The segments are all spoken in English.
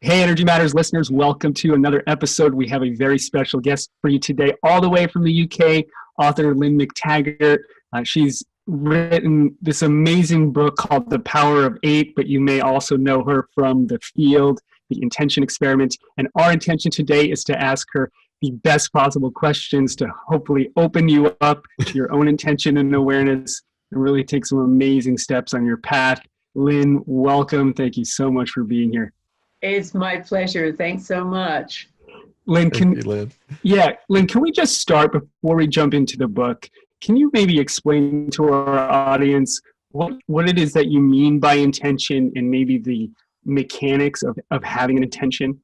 Hey, Energy Matters listeners, welcome to another episode. We have a very special guest for you today, all the way from the UK, author Lynne McTaggart. She's written this amazing book called The Power of Eight, but you may also know her from The Field, The Intention Experiment. And our intention today is to ask her the best possible questions to hopefully open you up to your own intention and awareness and really take some amazing steps on your path. Lynne, welcome. Thank you so much for being here. It's my pleasure. Thanks so much. Lynne, Lynne, can we just start before we jump into the book? Can you maybe explain to our audience what it is that you mean by intention and maybe the mechanics of having an intention?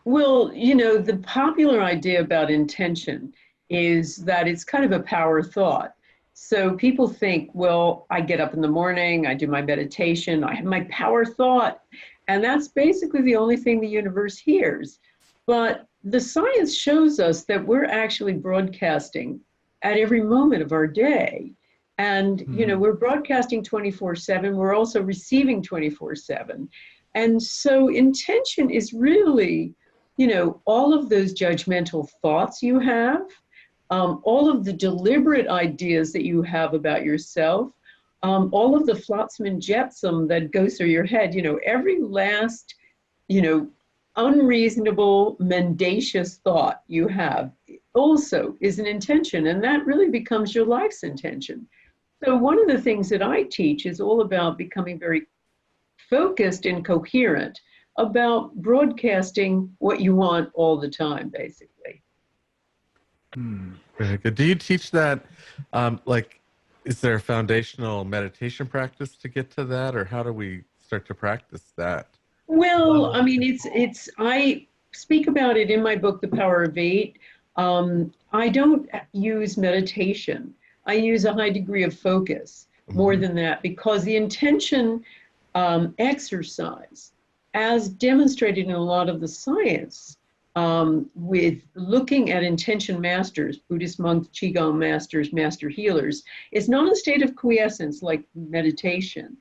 Well, the popular idea about intention is that it's kind of a power thought. So people think, well, I get up in the morning, I do my meditation, I have my power thought, and that's basically the only thing the universe hears. But the science shows us that we're actually broadcasting at every moment of our day. And, we're broadcasting 24/7. We're also receiving 24/7. And so intention is really, all of those judgmental thoughts you have, all of the deliberate ideas that you have about yourself, all of the flotsam and jetsam that goes through your head, every last, unreasonable, mendacious thought you have also is an intention, and that really becomes your life's intention. So one of the things that I teach is all about becoming very focused and coherent about broadcasting what you want all the time, basically. Very good. Do you teach that, is there a foundational meditation practice to get to that, or how do we start to practice that? Well, I mean, I speak about it in my book, The Power of Eight. I don't use meditation. I use a high degree of focus more than that, because the intention exercise, as demonstrated in a lot of the science, with looking at intention masters, Buddhist monks, Qigong masters, master healers, is not a state of quiescence like meditation.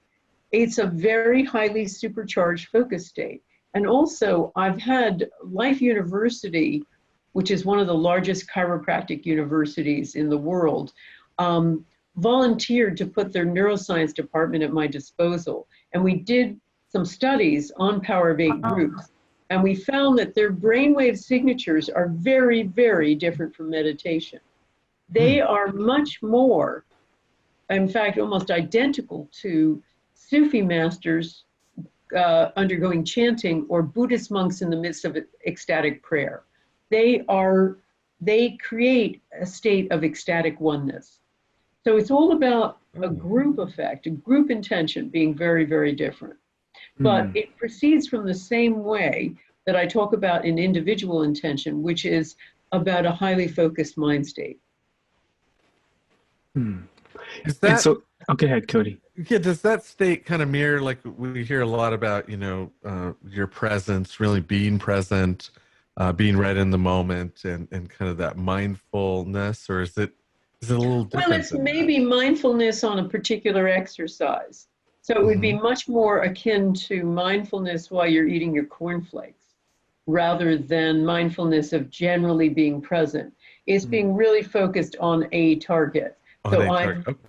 It's a very highly supercharged focus state. And also, I've had Life University, which is one of the largest chiropractic universities in the world, volunteered to put their neuroscience department at my disposal. And we did some studies on Power of Eight groups. And we found that their brainwave signatures are very, very different from meditation. They are much more, in fact, almost identical to Sufi masters undergoing chanting or Buddhist monks in the midst of ecstatic prayer. They create a state of ecstatic oneness. So it's all about a group effect, a group intention being very, very different. But it proceeds from the same way that I talk about in individual intention, which is about a highly focused mind state. Is that, go ahead, Cody. Yeah, does that state kind of mirror, like we hear a lot about, your presence, really being present, being right in the moment, and kind of that mindfulness, or is it a little different? Well, it's maybe mindfulness on a particular exercise. So it would be much more akin to mindfulness while you're eating your cornflakes, rather than mindfulness of generally being present. It's being really focused on a target. So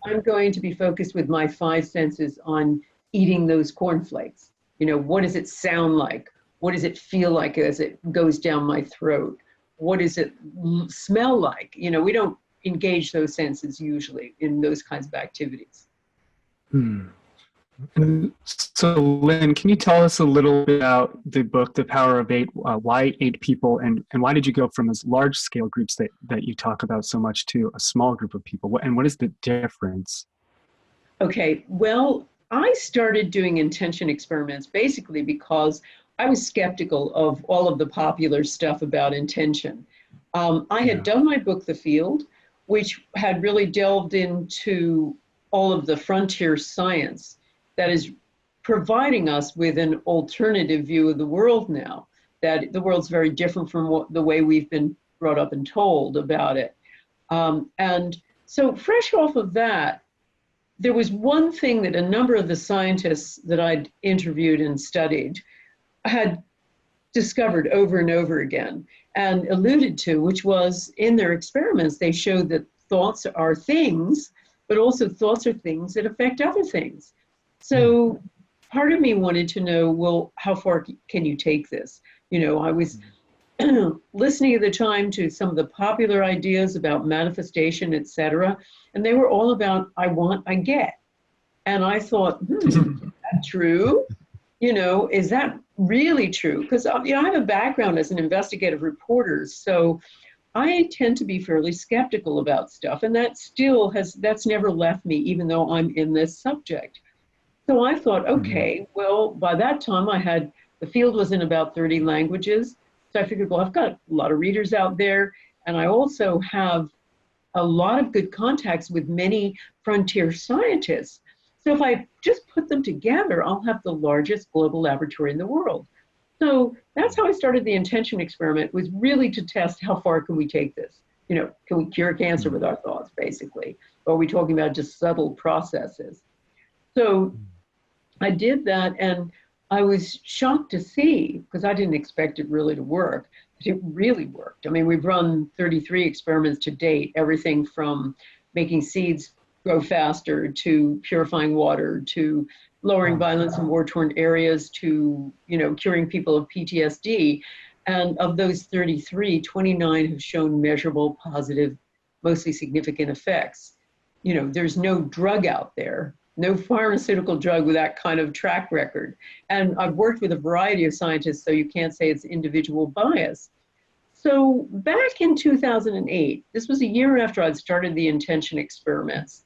I'm going to be focused with my five senses on eating those cornflakes. What does it sound like? What does it feel like as it goes down my throat? What does it smell like? We don't engage those senses usually in those kinds of activities. So, Lynne, can you tell us a little bit about the book, The Power of Eight? Why 8 people, and why did you go from those large-scale groups that you talk about so much to a small group of people? And what is the difference? Okay, well, I started doing intention experiments basically because I was skeptical of all of the popular stuff about intention. I had done my book, The Field, which had really delved into all of the frontier science that is providing us with an alternative view of the world now, that the world's very different from the way we've been brought up and told about it. And so fresh off of that, there was one thing that a number of the scientists that I'd interviewed and studied had discovered over and over again and alluded to, which was in their experiments, they showed that thoughts are things, but also thoughts are things that affect other things. So part of me wanted to know, well, how far can you take this? You know, I was listening at the time to some of the popular ideas about manifestation, etc., and they were all about I want, I get. And I thought, is that true? You know, is that really true? Because you know, I have a background as an investigative reporter, so I tend to be fairly skeptical about stuff, and that's never left me, even though I'm in this subject. So I thought, okay, well, by that time the field was in about 30 languages. So I figured, well, I've got a lot of readers out there, and I also have a lot of good contacts with many frontier scientists. So if I just put them together, I'll have the largest global laboratory in the world. So that's how I started the intention experiment, was really to test how far can we take this? You know, can we cure cancer with our thoughts, basically? Or are we talking about just subtle processes? So I did that, and I was shocked to see, because I didn't expect it really to work, but it really worked. I mean, we've run 33 experiments to date, everything from making seeds grow faster, to purifying water, to lowering violence in war-torn areas, to, you know, curing people of PTSD. And of those 33, 29 have shown measurable, positive, mostly significant effects. You know, there's no drug out there, no pharmaceutical drug with that kind of track record. And I've worked with a variety of scientists, so you can't say it's individual bias. So back in 2008, this was a year after I'd started the intention experiments,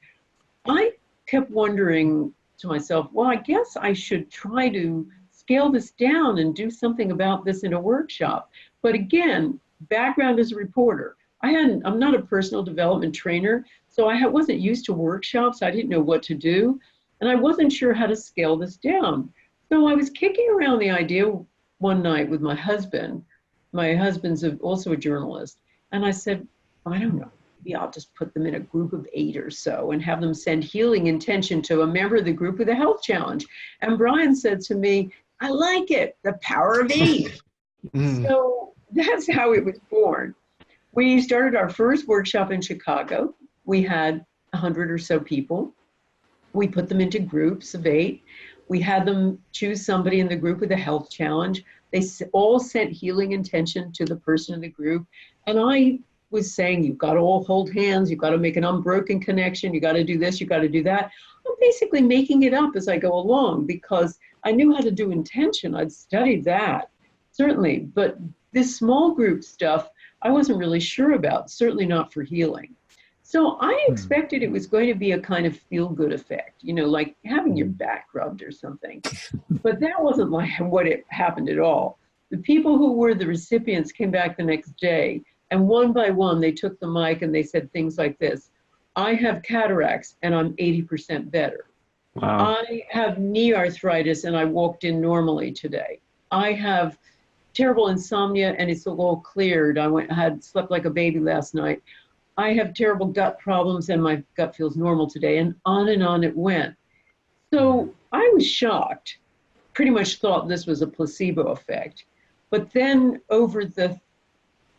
I kept wondering to myself, well, I guess I should try to scale this down and do something about this in a workshop. But again, background as a reporter, I'm not a personal development trainer, so I wasn't used to workshops. I didn't know what to do, and I wasn't sure how to scale this down. So I was kicking around the idea one night with my husband. My husband's also a journalist, and I said, I don't know, maybe I'll just put them in a group of 8 or so and have them send healing intention to a member of the group with a health challenge. And Brian said to me, I like it, the power of 8. So that's how it was born. We started our first workshop in Chicago. We had 100 or so people. We put them into groups of 8. We had them choose somebody in the group with a health challenge. They all sent healing intention to the person in the group. And I was saying, you've got to all hold hands. You've got to make an unbroken connection. You got to do this. You got to do that. I'm basically making it up as I go along because I knew how to do intention. I'd studied that, certainly. But this small group stuff, I wasn't really sure about, certainly not for healing. So I expected it was going to be a kind of feel-good effect, you know, like having your back rubbed or something. But that wasn't like what it happened at all. The people who were the recipients came back the next day, and one by one, they took the mic and they said things like this: I have cataracts and I'm 80% better. Wow. I have knee arthritis and I walked in normally today. I have terrible insomnia and it's all cleared. I had slept like a baby last night. I have terrible gut problems and my gut feels normal today, and on it went. So I was shocked, pretty much thought this was a placebo effect. But then over the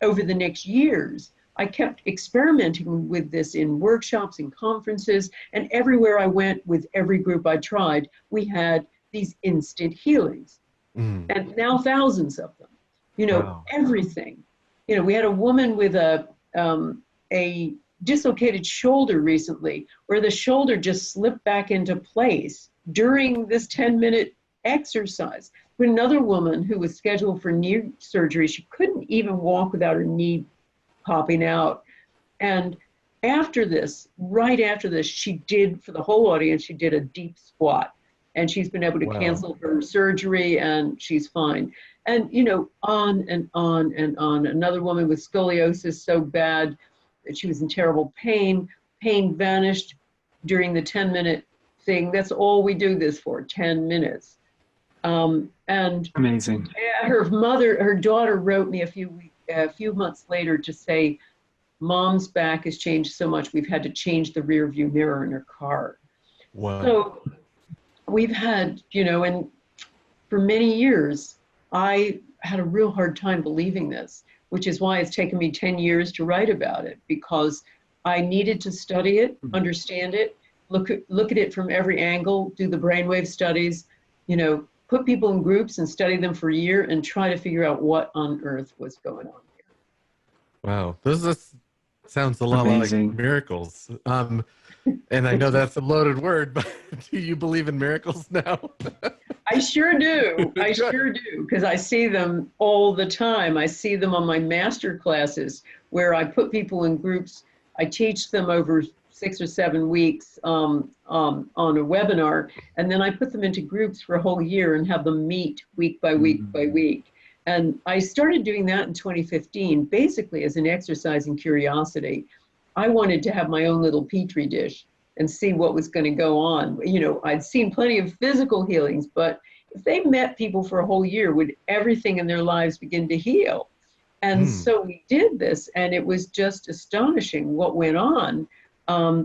next years, I kept experimenting with this in workshops and conferences, and everywhere I went with every group I tried, we had these instant healings. And now thousands of them, you know, wow. Everything. You know, we had a woman with a dislocated shoulder recently, where the shoulder just slipped back into place during this 10-minute exercise. But another woman who was scheduled for knee surgery, she couldn't even walk without her knee popping out. And after this, right after this, she did, for the whole audience, she did a deep squat. And she's been able to wow. cancel her surgery, and she's fine. And, you know, on and on and on. Another woman with scoliosis so bad that she was in terrible pain. Pain vanished during the 10-minute thing. That's all we do this for, 10 minutes. And amazing. Her daughter wrote me a few months later to say, Mom's back has changed so much, we've had to change the rear view mirror in her car. Wow. So we've had, you know, and for many years, I had a real hard time believing this, which is why it's taken me 10 years to write about it, because I needed to study it, understand it, look at it from every angle, do the brainwave studies, you know, put people in groups and study them for a year and try to figure out what on earth was going on here. Wow, this sounds a lot Amazing. like miracles. And I know that's a loaded word, but do you believe in miracles now? I sure do. I sure do, because I see them all the time. I see them on my master classes where I put people in groups. I teach them over 6 or 7 weeks on a webinar, and then I put them into groups for a whole year and have them meet week by week by week. And I started doing that in 2015, basically as an exercise in curiosity. I wanted to have my own little petri dish and see what was going to go on. You know, I'd seen plenty of physical healings, but if they met people for a whole year, would everything in their lives begin to heal? And so we did this, and it was just astonishing what went on,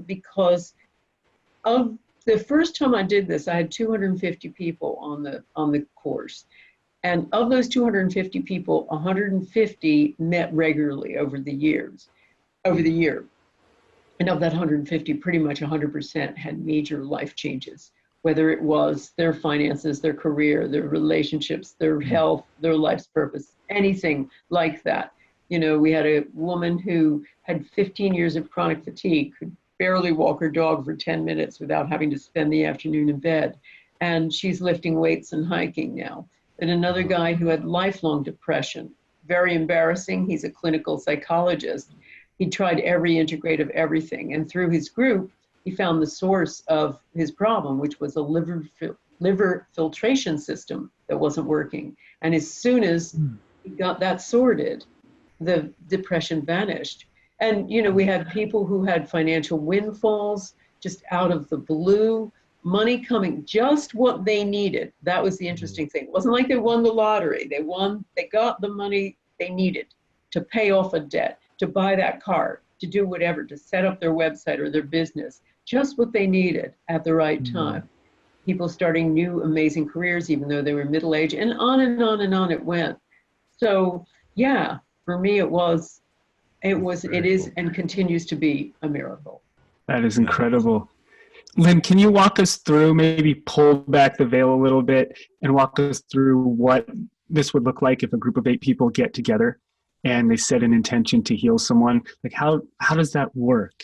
because of the first time I did this, I had 250 people on the course. And of those 250 people, 150 met regularly over the year. And of that 150, pretty much 100% had major life changes, whether it was their finances, their career, their relationships, their health, their life's purpose, anything like that. You know, we had a woman who had 15 years of chronic fatigue, could barely walk her dog for 10 minutes without having to spend the afternoon in bed. And she's lifting weights and hiking now. And another guy who had lifelong depression, very embarrassing. He's a clinical psychologist. He tried every integrative everything. And through his group, he found the source of his problem, which was a liver filtration system that wasn't working. And as soon as he got that sorted, the depression vanished. And, you know, we had people who had financial windfalls just out of the blue, money coming, just what they needed. That was the interesting thing. It wasn't like they won the lottery. They got the money they needed to pay off a debt, to buy that car, to do whatever, to set up their website or their business, just what they needed at the right time. People starting new amazing careers, even though they were middle-aged, and on and on and on it went. So yeah, for me it is and continues to be a miracle. That is incredible. Lynne, can you walk us through, maybe pull back the veil a little bit and walk us through what this would look like if a group of 8 people get together and they set an intention to heal someone? Like how does that work?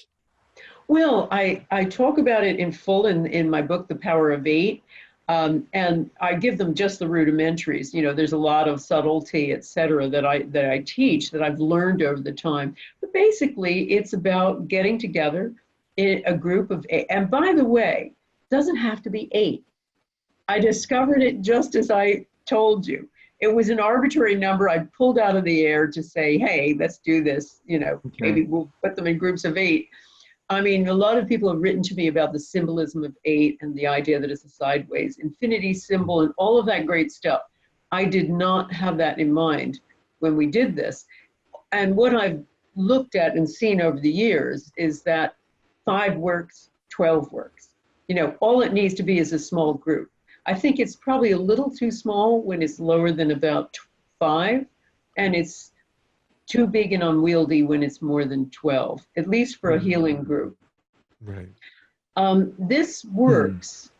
Well, I talk about it in full in my book, The Power of 8. And I give them just the rudimentaries. You know, there's a lot of subtlety, et cetera, that I teach, that I've learned over the time. But basically, it's about getting together in a group of 8. And by the way, it doesn't have to be 8. I discovered it just as I told you. It was an arbitrary number I pulled out of the air to say, hey, let's do this. You know, maybe we'll put them in groups of 8. I mean, a lot of people have written to me about the symbolism of 8 and the idea that it's a sideways infinity symbol and all of that great stuff. I did not have that in mind when we did this. And what I've looked at and seen over the years is that 5 works, 12 works. You know, all it needs to be is a small group. I think it's probably a little too small when it's lower than about 5, and it's too big and unwieldy when it's more than 12, at least for a healing group. Right. This works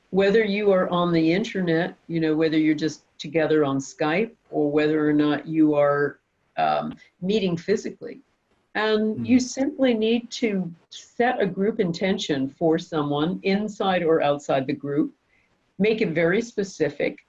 whether you are on the internet, you know, whether you're just together on Skype or whether or not you are meeting physically. And you simply need to set a group intention for someone inside or outside the group, make it very specific,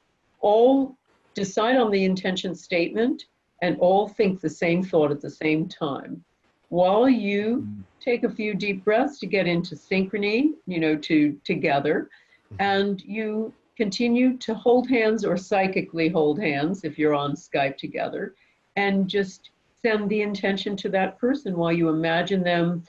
all decide on the intention statement, and all think the same thought at the same time, while you take a few deep breaths to get into synchrony, you know, together, and you continue to hold hands or psychically hold hands if you're on Skype together, and just send the intention to that person while you imagine them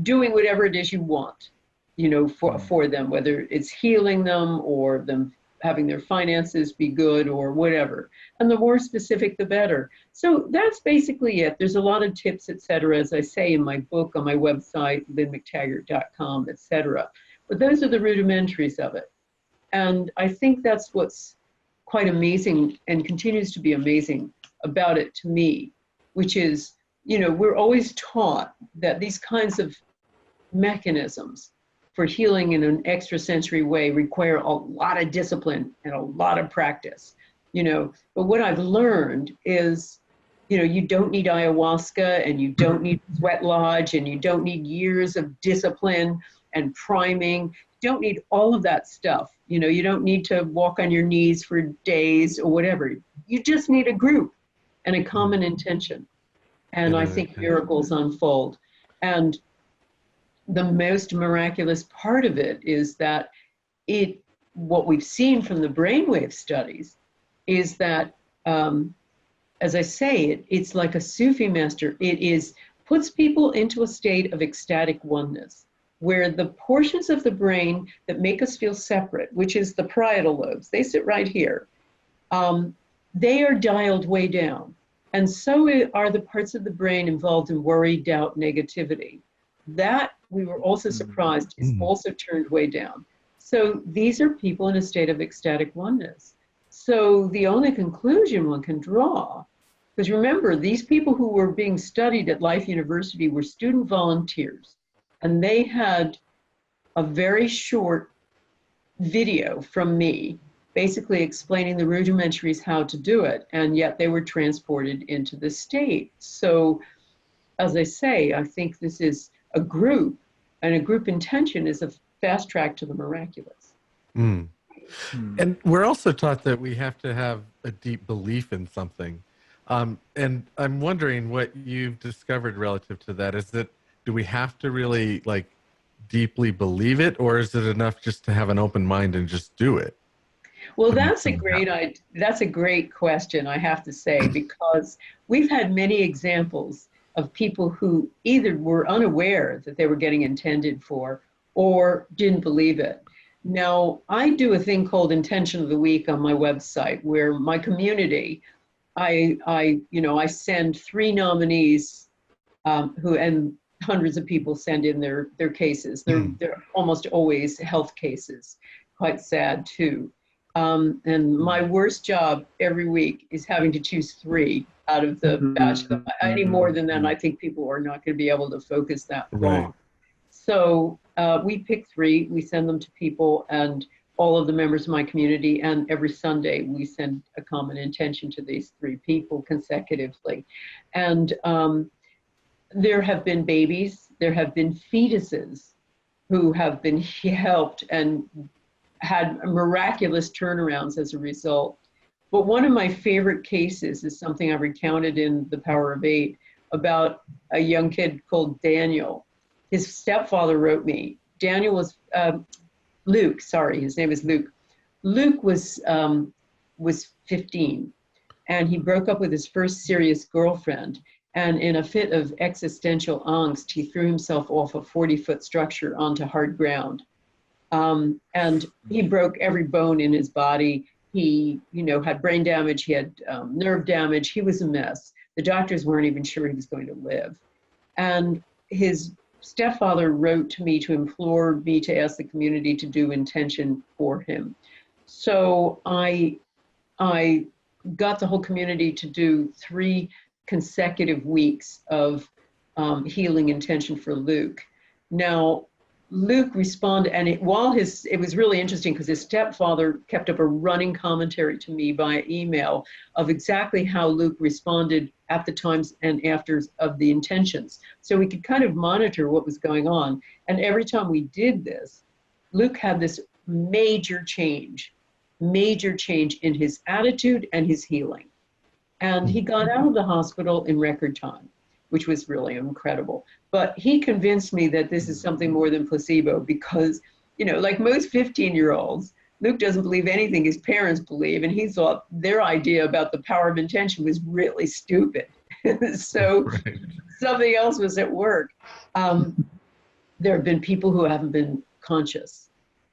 doing whatever it is you want, you know, for them, whether it's healing them or them having their finances be good or whatever. And the more specific, the better. So that's basically it. There's a lot of tips, et cetera, as I say in my book, on my website, lynnmctaggart.com, et cetera. But those are the rudimentaries of it. And I think that's what's quite amazing and continues to be amazing about it to me, which is, you know, we're always taught that these kinds of mechanisms for healing in an extrasensory way require a lot of discipline and a lot of practice, you know. But what I've learned is, you know, you don't need ayahuasca, and you don't need sweat lodge, and you don't need years of discipline and priming. You don't need all of that stuff. You know, you don't need to walk on your knees for days or whatever. You just need a group and a common intention. And I think miracles unfold. And the most miraculous part of it is that what we've seen from the brainwave studies is that, as I say, it's like a Sufi master. It puts people into a state of ecstatic oneness, where the portions of the brain that make us feel separate, which is the parietal lobes, they sit right here, they are dialed way down. And so are the parts of the brain involved in worry, doubt, negativity. That, we were also surprised, is also turned way down. So these are people in a state of ecstatic oneness. So the only conclusion one can draw, because remember, these people who were being studied at Life University were student volunteers, and they had a very short video from me basically explaining the rudimentaries how to do it, and yet they were transported into the state. So, as I say, I think this is a group, and a group intention is a fast track to the miraculous. And we're also taught that we have to have a deep belief in something. And I'm wondering what you've discovered relative to that. Is that, do we have to really like deeply believe it, or is it enough just to have an open mind and just do it? Well, that's a great question, I have to say, because we've had many examples of people who either were unaware that they were getting intended for or didn't believe it. Now, I do a thing called Intention of the Week on my website, where my community, I send 3 nominees and hundreds of people send in their cases. They're almost always health cases, quite sad too. And my worst job every week is having to choose 3 out of the batch. Any more than that, I think people are not going to be able to focus that long. Right. So we pick 3, we send them to people and all of the members of my community, and every Sunday we send a common intention to these 3 people consecutively. And there have been babies, there have been fetuses who have been helped and had miraculous turnarounds as a result. But one of my favorite cases is something I recounted in The Power of 8 about a young kid called Daniel. His stepfather wrote me. Daniel was Luke, sorry, his name is Luke. Luke was 15, and he broke up with his first serious girlfriend. And in a fit of existential angst, he threw himself off a 40-foot structure onto hard ground. And he broke every bone in his body. He, had brain damage. He had nerve damage. He was a mess. The doctors weren't even sure he was going to live. And his stepfather wrote to me to implore me to ask the community to do intention for him. So I got the whole community to do 3 consecutive weeks of healing intention for Luke. Now, Luke responded, and it was really interesting because his stepfather kept up a running commentary to me by email of exactly how Luke responded at the times and afters of the intentions. So we could kind of monitor what was going on. And every time we did this, Luke had this major change in his attitude and his healing. And he got out of the hospital in record time, which was really incredible. But he convinced me that this is something more than placebo because, like most 15-year-olds, Luke doesn't believe anything his parents believe, and he thought their idea about the power of intention was really stupid. So right. Something else was at work. There have been people who haven't been conscious,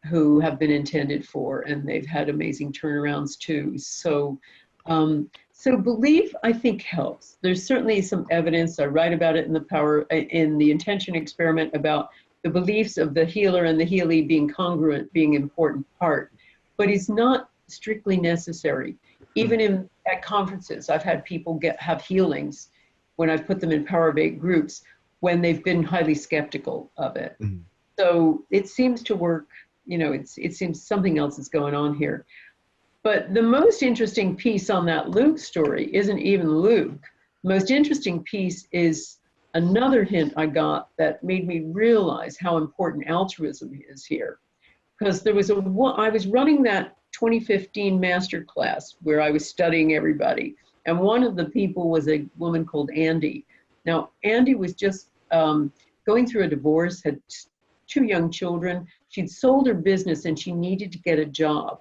who have been intended for, and they've had amazing turnarounds too. So belief, I think, helps. There's certainly some evidence. I write about it in the intention experiment about the beliefs of the healer and the healee being congruent, being an important part. But it's not strictly necessary. Even at conferences, I've had people have healings when I've put them in Power of 8 groups when they've been highly skeptical of it. Mm. So it seems to work, it seems something else is going on here. But the most interesting piece on that Luke story isn't even Luke. The most interesting piece is another hint I got that made me realize how important altruism is here. Because I was running that 2015 master class where I was studying everybody. And one of the people was a woman called Andy. Now, Andy was just going through a divorce, had 2 young children. She'd sold her business and she needed to get a job.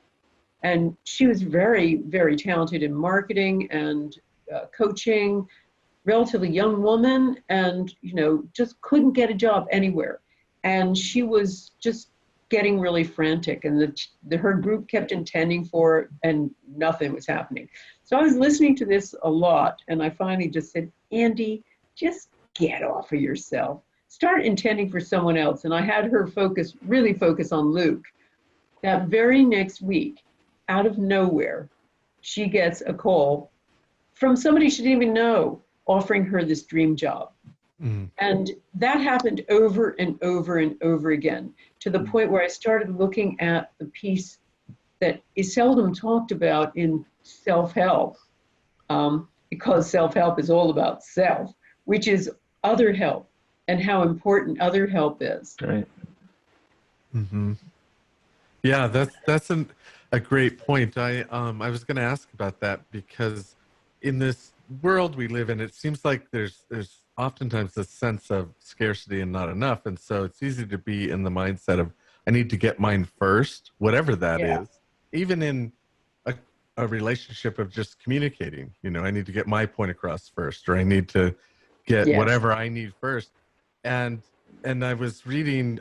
And she was very, very talented in marketing and coaching, relatively young woman, and, just couldn't get a job anywhere. And she was just getting really frantic, and her group kept intending for her and nothing was happening. So I was listening to this a lot, and I finally just said, Andy, just get off of yourself. Start intending for someone else. And I had her really focus on Luke. That very next week, out of nowhere, she gets a call from somebody she didn't even know offering her this dream job. Mm. And that happened over and over and over again, to the point where I started looking at the piece that is seldom talked about in self-help, because self-help is all about self, which is other help and how important other help is. Right. Mm-hmm. Yeah, that's a great point. I was going to ask about that, because in this world we live in, it seems like there's oftentimes a sense of scarcity and not enough. And so it's easy to be in the mindset of, I need to get mine first, whatever that is, even in a relationship of just communicating. I need to get my point across first, or I need to get whatever I need first. And I was reading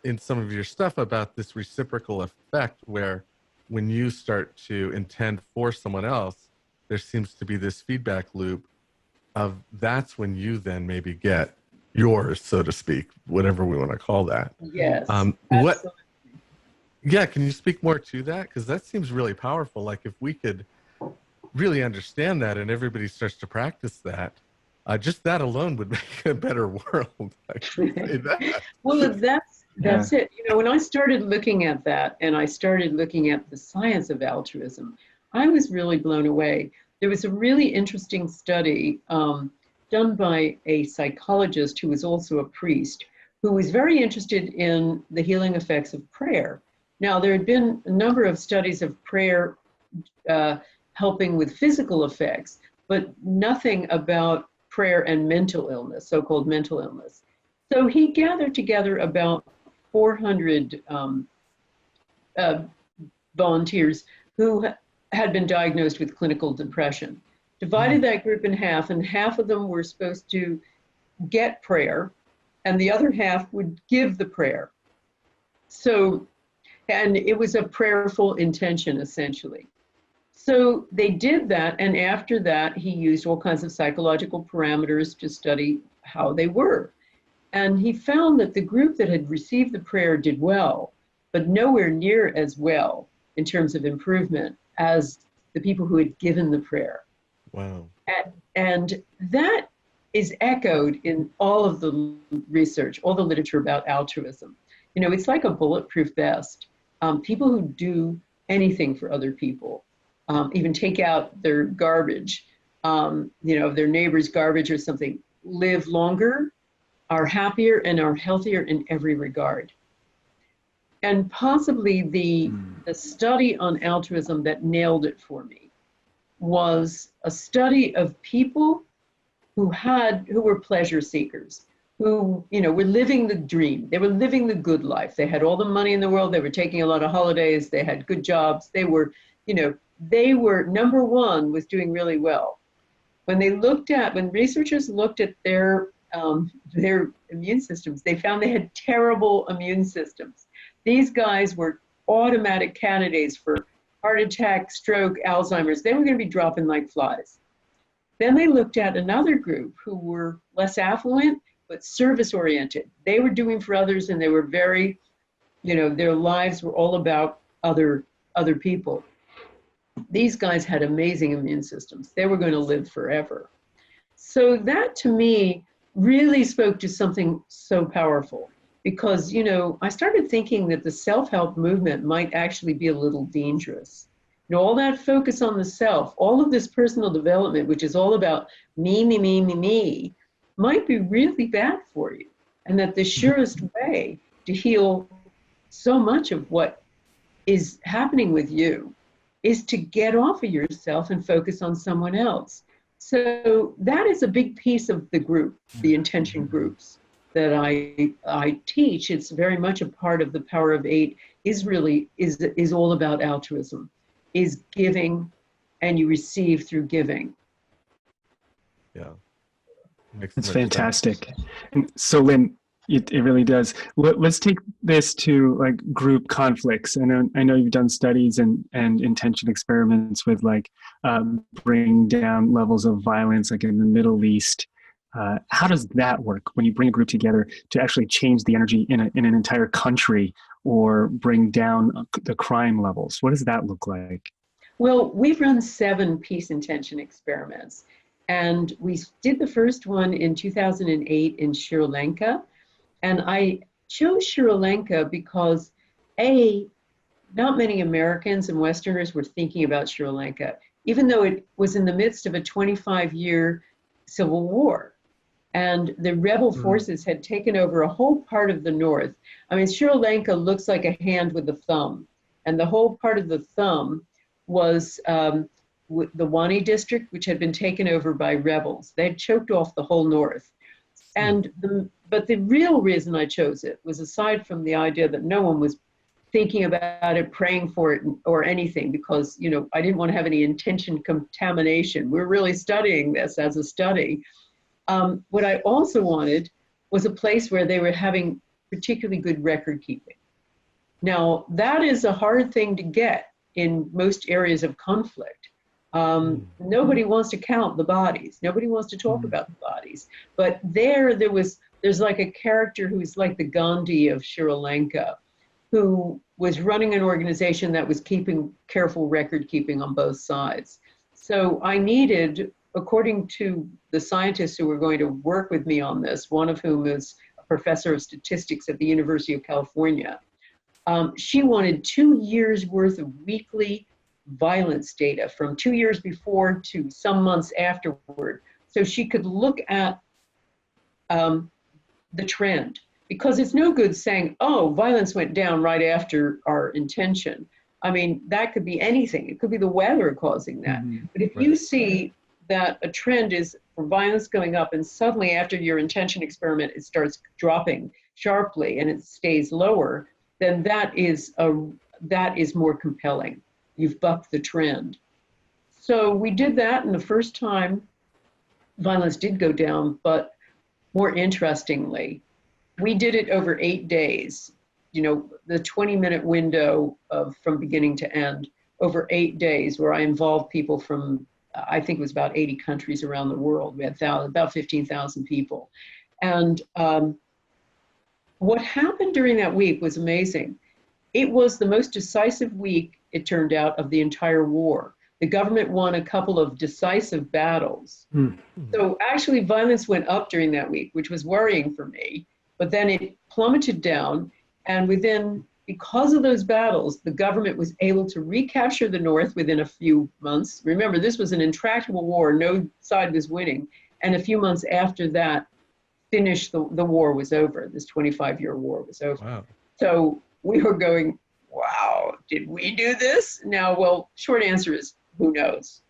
in some of your stuff about this reciprocal effect, where when you start to intend for someone else, there seems to be this feedback loop of that's when you then maybe get yours, so to speak, whatever we want to call that. Yes. Can you speak more to that? Because that seems really powerful. Like, if we could really understand that and everybody starts to practice that, just that alone would make a better world. I can say that. Well, that's it. When I started looking at that, and I started looking at the science of altruism, I was really blown away. There was a really interesting study done by a psychologist who was also a priest, who was very interested in the healing effects of prayer. Now, there had been a number of studies of prayer helping with physical effects, but nothing about prayer and mental illness, so-called mental illness. So he gathered together about 400 volunteers who had been diagnosed with clinical depression, divided that group in half, and half of them were supposed to get prayer, and the other half would give the prayer. So, and it was a prayerful intention, essentially. So they did that, and after that, he used all kinds of psychological parameters to study how they were. And he found that the group that had received the prayer did well, but nowhere near as well in terms of improvement as the people who had given the prayer. Wow. And that is echoed in all of the research, all the literature about altruism. It's like a bulletproof vest. People who do anything for other people, even take out their garbage, their neighbor's garbage or something, live longer, are happier, and are healthier in every regard. And possibly the study on altruism that nailed it for me was a study of people who were pleasure seekers, who were living the dream. They were living the good life. They had all the money in the world. They were taking a lot of holidays. They had good jobs. They were number one was doing really well. When researchers looked at their immune systems, they found they had terrible immune systems. These guys were automatic candidates for heart attack, stroke, Alzheimer's. They were going to be dropping like flies. Then they looked at another group who were less affluent, but service-oriented. They were doing for others, and they were very, their lives were all about other people. These guys had amazing immune systems. They were going to live forever. So that to me really spoke to something so powerful because, you know, I started thinking that the self-help movement might actually be a little dangerous. You know, all that focus on the self, all of this personal development, which is all about me, might be really bad for you. And that the surest way to heal so much of what is happening with you is to get off of yourself and focus on someone else. So that is a big piece of the group, the intention groups that I teach. It's very much a part of the Power of Eight is all about altruism, is giving, and you receive through giving. Yeah. It's fantastic. And so Lynn, it really does. Let's take this to like group conflicts. And I know you've done studies and intention experiments with like bringing down levels of violence, like in the Middle East. How does that work when you bring a group together to actually change the energy in an entire country or bring down the crime levels? What does that look like? Well, we've run 7 peace intention experiments. And we did the first one in 2008 in Sri Lanka. And I chose Sri Lanka because, not many Americans and Westerners were thinking about Sri Lanka, even though it was in the midst of a 25-year civil war. And the rebel forces had taken over a whole part of the north. I mean, Sri Lanka looks like a hand with a thumb. And the whole part of the thumb was the Wani district, which had been taken over by rebels. They had choked off the whole north. But the real reason I chose it was, aside from the idea that no one was thinking about it, praying for it, or anything, because, you know, I didn't want to have any intention contamination. We're really studying this as a study. What I also wanted was a place where they were having particularly good record keeping. Now, that is a hard thing to get in most areas of conflict. Nobody wants to count the bodies. Nobody wants to talk about the bodies. But there's like a character who's like the Gandhi of Sri Lanka, who was running an organization that was keeping careful record keeping on both sides. So I needed, according to the scientists who were going to work with me on this, one of whom is a professor of statistics at the University of California, she wanted 2 years worth of weekly violence data from 2 years before to some months afterward, so she could look at the trend. Because it's no good saying, oh, violence went down right after our intention. I mean, that could be anything. It could be the weather causing that. But if you see that a trend is for violence going up, and suddenly after your intention experiment, it starts dropping sharply and it stays lower, then that is more compelling. You've bucked the trend. So we did that, and the first time violence did go down, but more interestingly, we did it over 8 days, you know, the 20-minute window from beginning to end, over 8 days, where I involved people from, I think it was about 80 countries around the world. We had about 15,000 people. And what happened during that week was amazing. It was the most decisive week, it turned out, of the entire war. The government won a couple of decisive battles. So actually violence went up during that week, which was worrying for me, but then it plummeted down. And because of those battles, the government was able to recapture the North within a few months. Remember, this was an intractable war. No side was winning. And a few months after that, the war was over. This 25-year war was over. Wow. So we were going, wow, did we do this? Now, well, short answer is, who knows?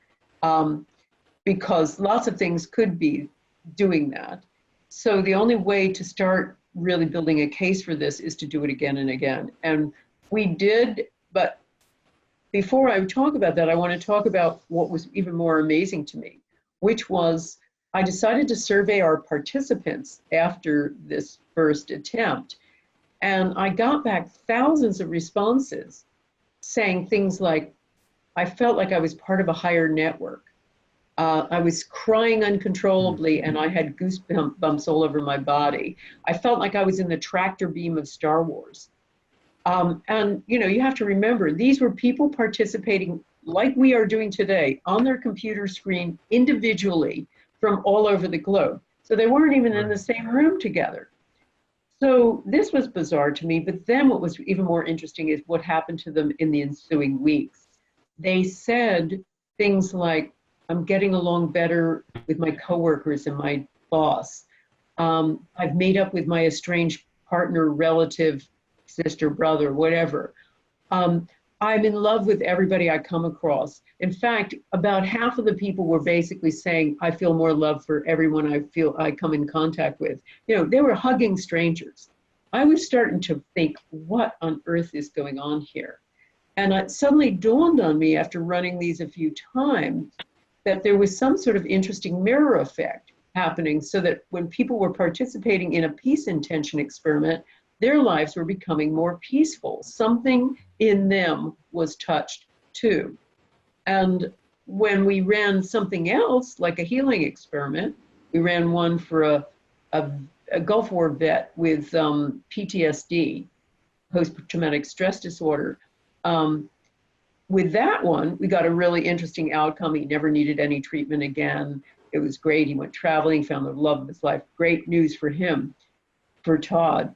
Because lots of things could be doing that. So the only way to start really building a case for this is to do it again and again. And we did, but before I talk about that, I want to talk about what was even more amazing to me, which was I decided to survey our participants after this first attempt. And I got back thousands of responses saying things like, I felt like I was part of a higher network. I was crying uncontrollably and I had goosebumps all over my body. I felt like I was in the tractor beam of Star Wars. And, you know, you have to remember, these were people participating like we are doing today, on their computer screen individually from all over the globe. So they weren't even in the same room together. So this was bizarre to me, but then what was even more interesting is what happened to them in the ensuing weeks. They said things like, I'm getting along better with my coworkers and my boss. I've made up with my estranged partner, relative, sister, brother, whatever. I'm in love with everybody I come across. In fact, about half of the people were basically saying, I feel more love for everyone I come in contact with. You know, they were hugging strangers. I was starting to think, what on earth is going on here? And it suddenly dawned on me after running these a few times that there was some sort of interesting mirror effect happening, so that when people were participating in a peace intention experiment, their lives were becoming more peaceful. Something in them was touched too. And when we ran something else, like a healing experiment, we ran one for a Gulf War vet with PTSD, post-traumatic stress disorder. With that one, we got a really interesting outcome. He never needed any treatment again. It was great. He went traveling, found the love of his life. Great news for him, for Todd.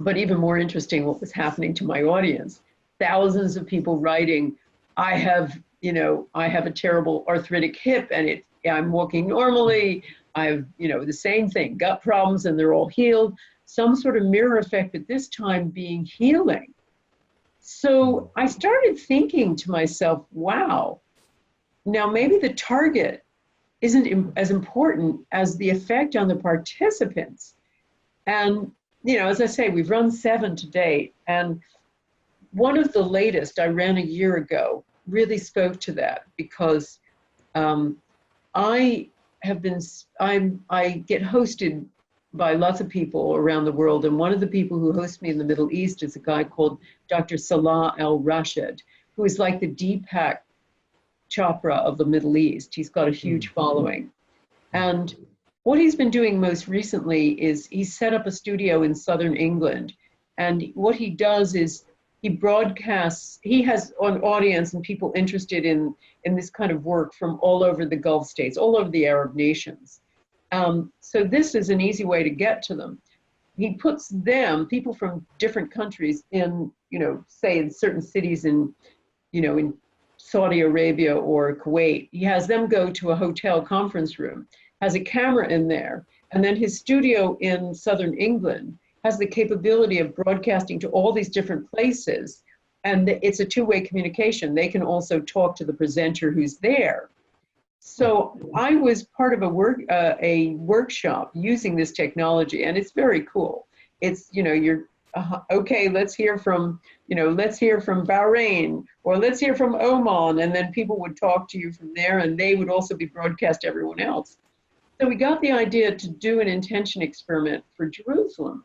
But even more interesting, what was happening to my audience. Thousands of people writing, I have a terrible arthritic hip and I'm walking normally. I have, the same thing, gut problems, and they're all healed. Some sort of mirror effect, but this time being healing. So I started thinking to myself, wow, now maybe the target isn't as important as the effect on the participants. And, as I say, we've run 7 to date. And one of the latest I ran a year ago really spoke to that, because I get hosted by lots of people around the world. And one of the people who hosts me in the Middle East is a guy called Dr. Salah Al-Rashid, who is like the Deepak Chopra of the Middle East. He's got a huge following. And what he's been doing most recently is he set up a studio in southern England. And what he does is he broadcasts, he has an audience and people interested in this kind of work from all over the Gulf states, all over the Arab nations. So this is an easy way to get to them. He puts them, people from different countries in, say in certain cities in Saudi Arabia or Kuwait. He has them go to a hotel conference room, has a camera in there, and then his studio in southern England has the capability of broadcasting to all these different places. And it's a two-way communication. They can also talk to the presenter who's there. So I was part of a workshop using this technology, and it's very cool. It's, okay, let's hear from Bahrain, or let's hear from Oman, and then people would talk to you from there, and they would also be broadcast to everyone else. So we got the idea to do an intention experiment for Jerusalem,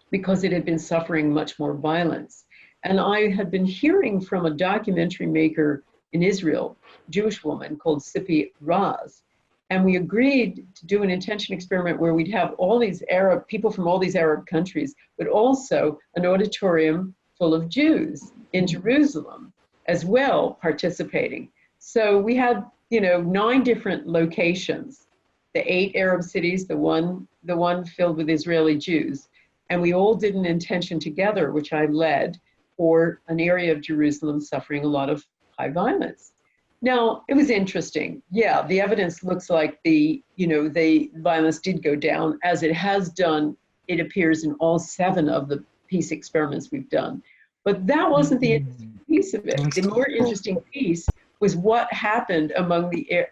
because it had been suffering much more violence. And I had been hearing from a documentary maker in Israel, Jewish woman called Sippy Raz. And we agreed to do an intention experiment where we'd have all these people from all these Arab countries, but also an auditorium full of Jews in Jerusalem as well participating. So we had, 9 different locations, the 8 Arab cities, the one filled with Israeli Jews. And we all did an intention together, which I led, for an area of Jerusalem suffering a lot of high violence. Now, it was interesting. Yeah, the evidence looks like the violence did go down, as it has done, it appears, in all 7 of the peace experiments we've done. But that wasn't the interesting piece of it. The more interesting piece was what happened among the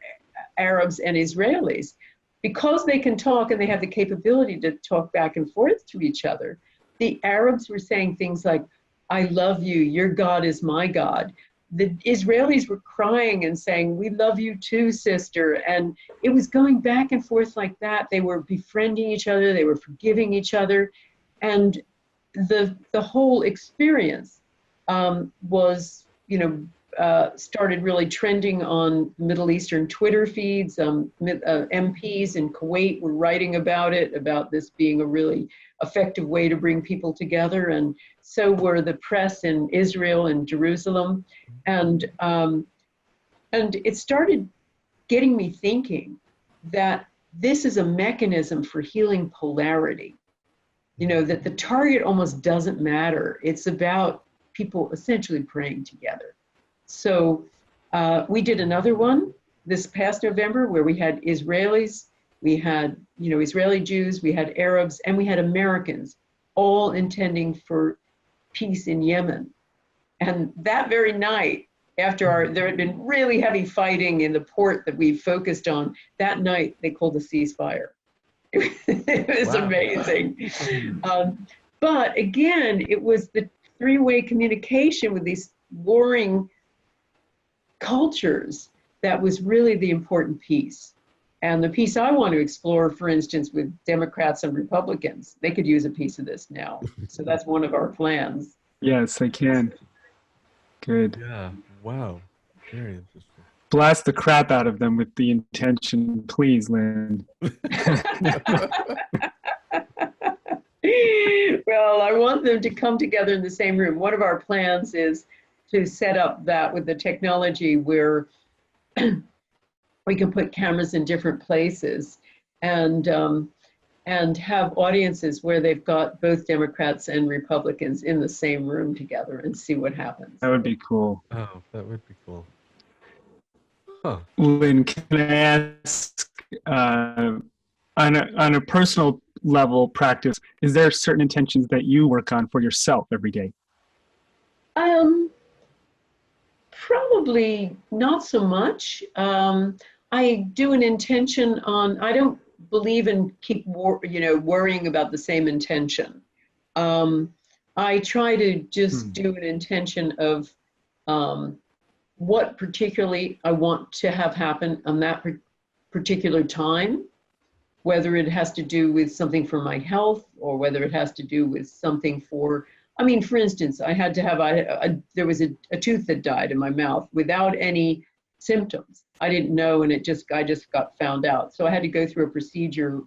Arabs and Israelis. Because they can talk and they have the capability to talk back and forth to each other, the Arabs were saying things like, I love you, your God is my God. The Israelis were crying and saying, we love you too, sister. And it was going back and forth like that. They were befriending each other, they were forgiving each other. And the whole experience was, started really trending on Middle Eastern Twitter feeds. MPs in Kuwait were writing about this being a really effective way to bring people together, and so were the press in Israel and Jerusalem, and it started getting me thinking that this is a mechanism for healing polarity. That the target almost doesn't matter. It's about people essentially praying together. So we did another one this past November where we had Israelis, we had Israeli Jews, we had Arabs, and we had Americans, all intending for peace in Yemen. And that very night, after there had been really heavy fighting in the port that we focused on, that night they called a ceasefire. It was amazing. But again, it was the three-way communication with these warring cultures that was really the important piece. And the piece I want to explore, for instance, with Democrats and Republicans, they could use a piece of this now. So that's one of our plans. Yes, they can. Good. Yeah. Wow. Very interesting. Blast the crap out of them with the intention, please, Lynn. Well, I want them to come together in the same room. One of our plans is to set up that with the technology where we can put cameras in different places and have audiences where they've got both Democrats and Republicans in the same room together and see what happens. That would be cool. Oh, that would be cool. Huh. Lynn, can I ask, on a personal level practice, is there certain intentions that you work on for yourself every day? Probably not so much. I do an intention on, I don't believe in worrying about the same intention. I try to just do an intention of what particularly I want to have happen on that particular time, whether it has to do with something for my health or whether it has to do with something for, for instance, I had to have, there was a tooth that died in my mouth without any symptoms. I didn't know, and I just got found out. So I had to go through a procedure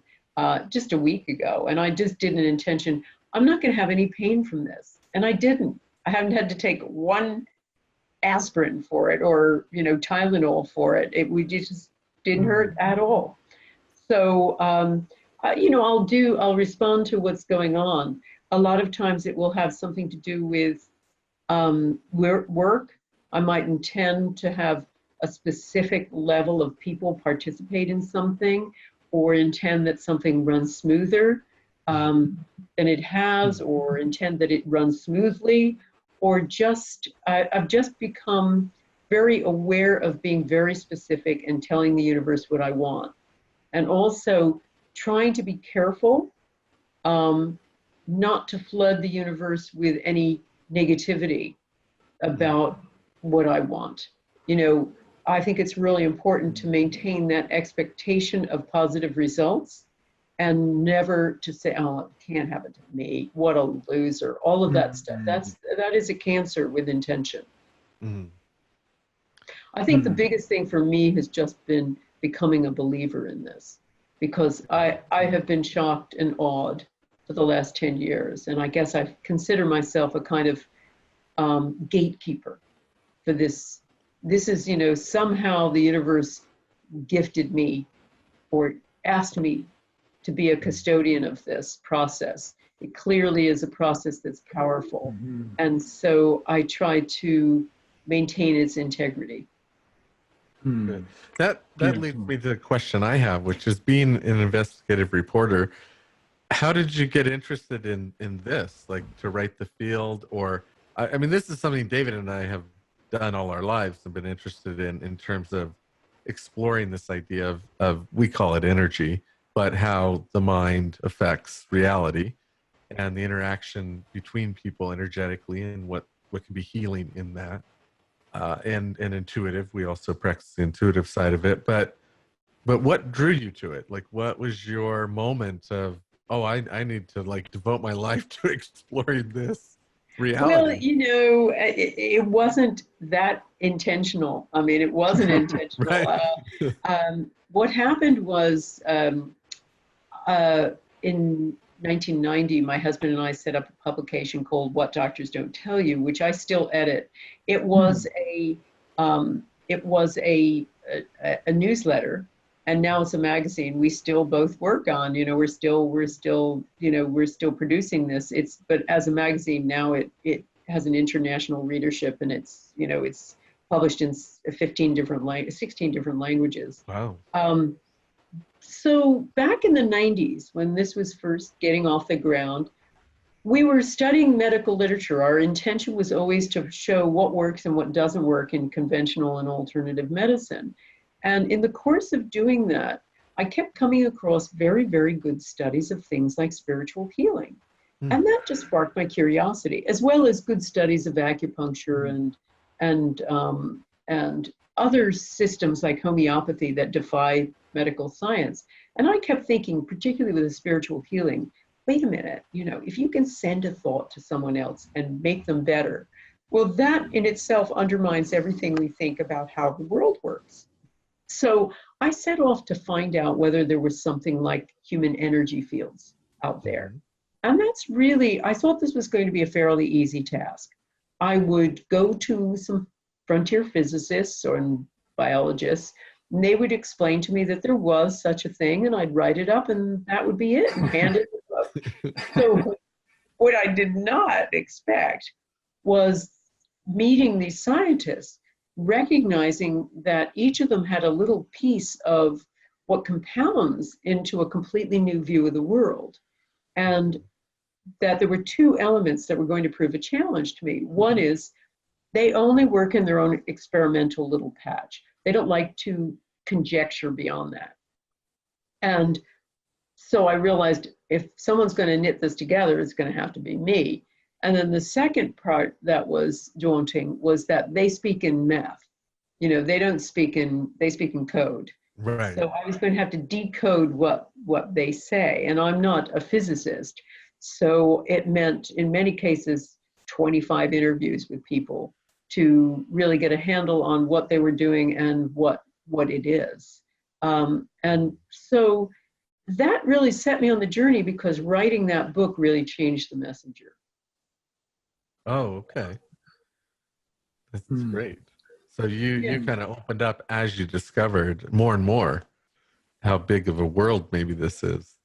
just a week ago, and I just did an intention. I'm not going to have any pain from this, and I didn't. I haven't had to take one aspirin for it or Tylenol for it. It just didn't hurt at all. So I'll respond to what's going on. A lot of times it will have something to do with work. I might intend to have a specific level of people participate in something, or intend that something runs smoother than it has, or intend that it runs smoothly, or I've just become very aware of being very specific and telling the universe what I want. And also trying to be careful not to flood the universe with any negativity about what I want. I think it's really important to maintain that expectation of positive results and never to say, oh, it can't happen to me. What a loser. All of that stuff. That is a cancer with intention. I think the biggest thing for me has just been becoming a believer in this, because I have been shocked and awed for the last 10 years. And I guess I consider myself a kind of gatekeeper for this. This is, somehow the universe gifted me or asked me to be a custodian of this process. It clearly is a process that's powerful. And so I try to maintain its integrity. Good. That leads me to the question I have, which is, being an investigative reporter, how did you get interested in this, like to write the field? Or, this is something David and I have done all our lives and been interested in terms of exploring this idea of we call it energy, but how the mind affects reality and the interaction between people energetically, and what can be healing in that. And intuitive. We also practice the intuitive side of it. But what drew you to it? Like, what was your moment of, oh, I need to devote my life to exploring this? reality. Well, it wasn't that intentional. I mean, it wasn't intentional. Right. What happened was in 1990, my husband and I set up a publication called What Doctors Don't Tell You, which I still edit. It was a newsletter, and now it's a magazine. We still both work on, we're still producing this. But as a magazine now, it has an international readership, and it's published in 16 different languages. Wow. So back in the 90s, when this was first getting off the ground, we were studying medical literature. Our intention was always to show what works and what doesn't work in conventional and alternative medicine. And in the course of doing that, I kept coming across very, very good studies of things like spiritual healing. And that just sparked my curiosity, as well as good studies of acupuncture and other systems like homeopathy that defy medical science. And I kept thinking, particularly with the spiritual healing, wait a minute, if you can send a thought to someone else and make them better, well, that in itself undermines everything we think about how the world works. So I set off to find out whether there was something like human energy fields out there. And that's really, I thought this was going to be a fairly easy task. I would go to some frontier physicists or biologists, and they would explain to me that there was such a thing, and I'd write it up, and that would be it, and hand it up. So what I did not expect was meeting these scientists, recognizing that each of them had a little piece of what compounds into a completely new view of the world. And that there were two elements that were going to prove a challenge to me. One is they only work in their own experimental little patch. They don't like to conjecture beyond that. And so I realized if someone's going to knit this together, it's going to have to be me. And then the second part that was daunting was that they speak in math. They speak in code. Right. So I was going to have to decode what they say. And I'm not a physicist. So it meant, in many cases, 25 interviews with people to really get a handle on what they were doing and what it is. And so that really set me on the journey, because writing that book really changed the messenger. Oh, okay. That's great. So you kind of opened up as you discovered more and more how big of a world maybe this is.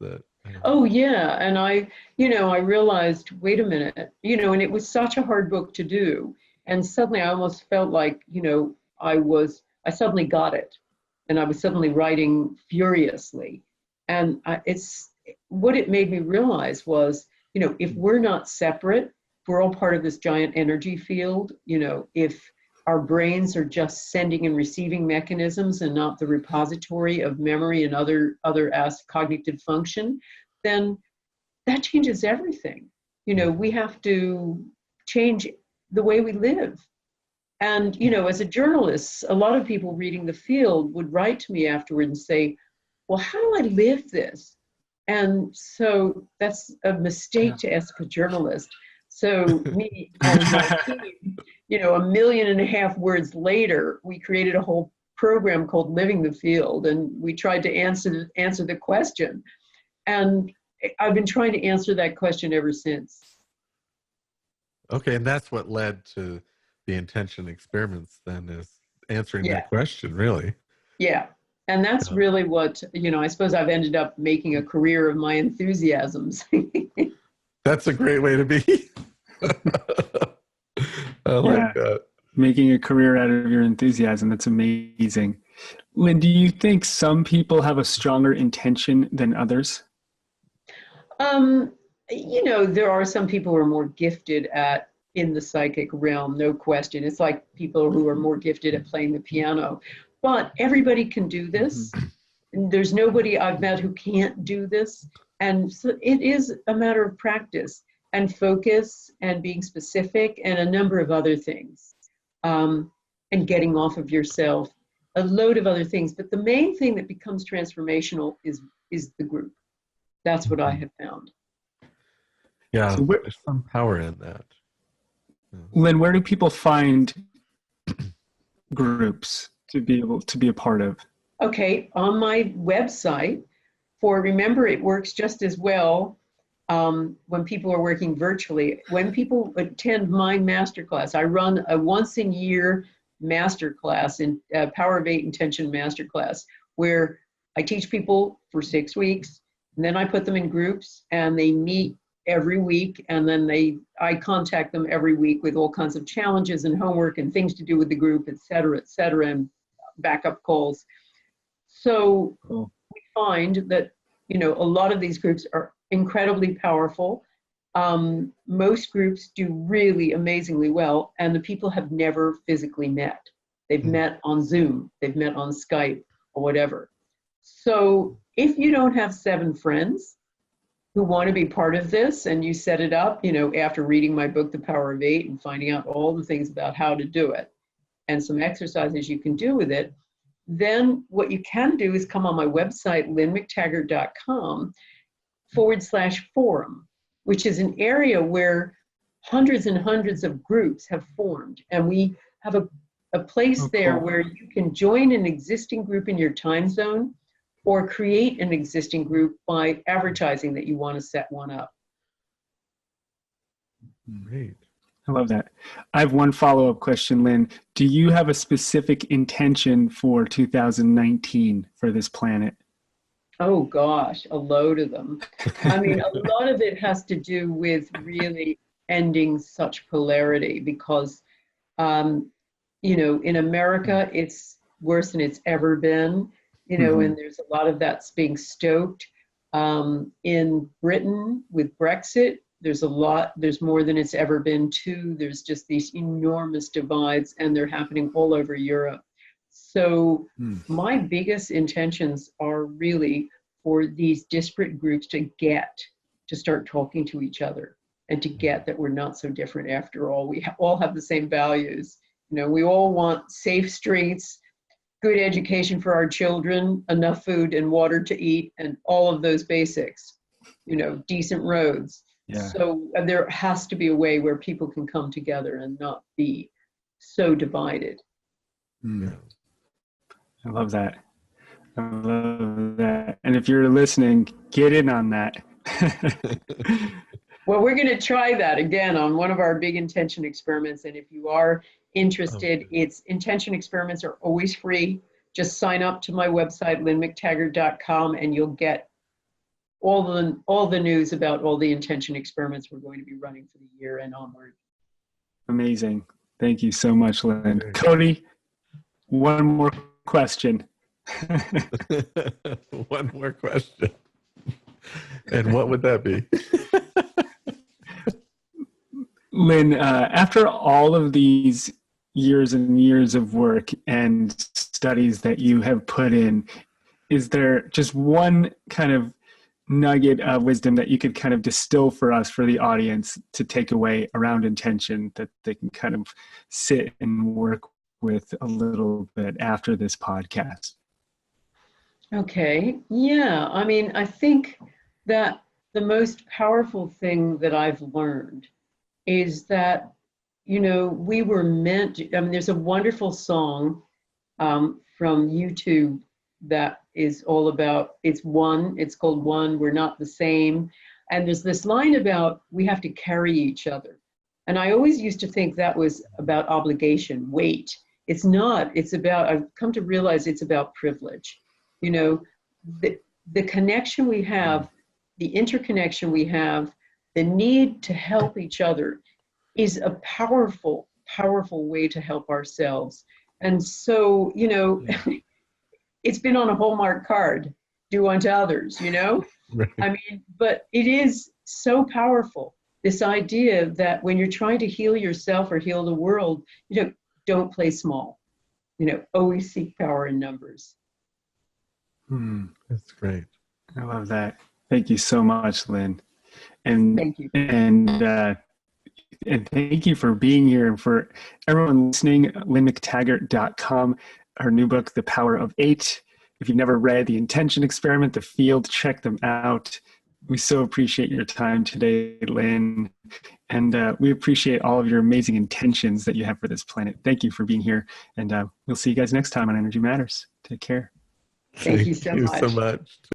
Oh yeah, and I realized, wait a minute, and it was such a hard book to do, and suddenly I almost felt like, I suddenly got it, and I was suddenly writing furiously, and what it made me realize was, if we're not separate, we're all part of this giant energy field. If our brains are just sending and receiving mechanisms and not the repository of memory and other cognitive function, then that changes everything. We have to change the way we live. And, as a journalist, a lot of people reading the field would write to me afterward and say, well, how do I live this? And so that's a mistake to ask a journalist. So me and my team, 1.5 million words later, we created a whole program called Living the Field, and we tried to answer the question. And I've been trying to answer that question ever since. Okay, and that's what led to the intention experiments then, is answering that question, really. Yeah, and that's really what, I suppose I've ended up making a career of my enthusiasms. That's a great way to be. I like that. Making a career out of your enthusiasm. That's amazing. Lynne, do you think some people have a stronger intention than others? There are some people who are more gifted in the psychic realm, no question. It's like people who are more gifted at playing the piano. But everybody can do this. And there's nobody I've met who can't do this. And so it is a matter of practice and focus and being specific and a number of other things, and getting off of yourself, a load of other things. But the main thing that becomes transformational is the group. That's what I have found. Yeah, so there's some power in that. Lynne, where do people find groups to be able to be a part of? Okay, on my website, remember, it works just as well when people are working virtually. When people attend my masterclass, I run a once-a-year masterclass, in Power of 8 Intention Masterclass, where I teach people for 6 weeks, and then I put them in groups, and they meet every week, and then I contact them every week with all kinds of challenges and homework and things to do with the group, et cetera, and backup calls. So Cool. we find that, a lot of these groups are incredibly powerful. Most groups do really amazingly well, and the people have never physically met. They've met on Zoom, they've met on Skype or whatever. So if you don't have 7 friends who want to be part of this, and you set it up, after reading my book, The Power of 8, and finding out all the things about how to do it and some exercises you can do with it, then what you can do is come on my website, lynnmctaggart.com/forum, which is an area where hundreds and hundreds of groups have formed. And we have a place there where you can join an existing group in your time zone, or create an existing group by advertising that you want to set one up. Great. I love that. I have one follow-up question, Lynne. Do you have a specific intention for 2019 for this planet? Oh gosh, a load of them. I mean, a lot of it has to do with really ending such polarity, because, in America, it's worse than it's ever been, and there's a lot of that's being stoked. In Britain with Brexit, there's more than it's ever been too. There's just these enormous divides, and they're happening all over Europe. So my biggest intentions are really for these disparate groups to start talking to each other, and to get that we're not so different after all. We all have the same values. We all want safe streets, good education for our children, enough food and water to eat, and all of those basics, decent roads. Yeah. So there has to be a way where people can come together and not be so divided. I love that. I love that. And if you're listening, get in on that. Well, we're going to try that again on one of our big intention experiments. And if you are interested, intention experiments are always free. Just sign up to my website, lynnmctaggart.com, and you'll get all the news about all the intention experiments we're going to be running for the year and onward. Amazing. Thank you so much, Lynne. Cody, one more question. One more question. And what would that be? Lynne, after all of these years and years of work and studies that you have put in, is there just one kind of nugget of wisdom that you could kind of distill for us, for the audience, to take away around intention that they can kind of sit and work with a little bit after this podcast? Okay. Yeah. I mean, I think that the most powerful thing that I've learned is that, we were meant to, there's a wonderful song from YouTube that is all about, it's called One, We're Not the Same. And there's this line about we have to carry each other. And I always used to think that was about obligation, weight. It's not. It's about, I've come to realize it's about privilege. The connection we have, the interconnection we have, the need to help each other is a powerful, powerful way to help ourselves. And so, it's been on a Hallmark card, do unto others, Right. But it is so powerful, this idea that when you're trying to heal yourself or heal the world, don't play small, always seek power in numbers. That's great. I love that. Thank you so much, Lynne. And thank you. And thank you for being here. And for everyone listening, lynnmctaggart.com, her new book, The Power of 8. If you've never read The Intention Experiment, The Field, check them out. We so appreciate your time today, Lynn. And we appreciate all of your amazing intentions that you have for this planet. Thank you for being here. And we'll see you guys next time on Energy Matters. Take care. Thank you so much.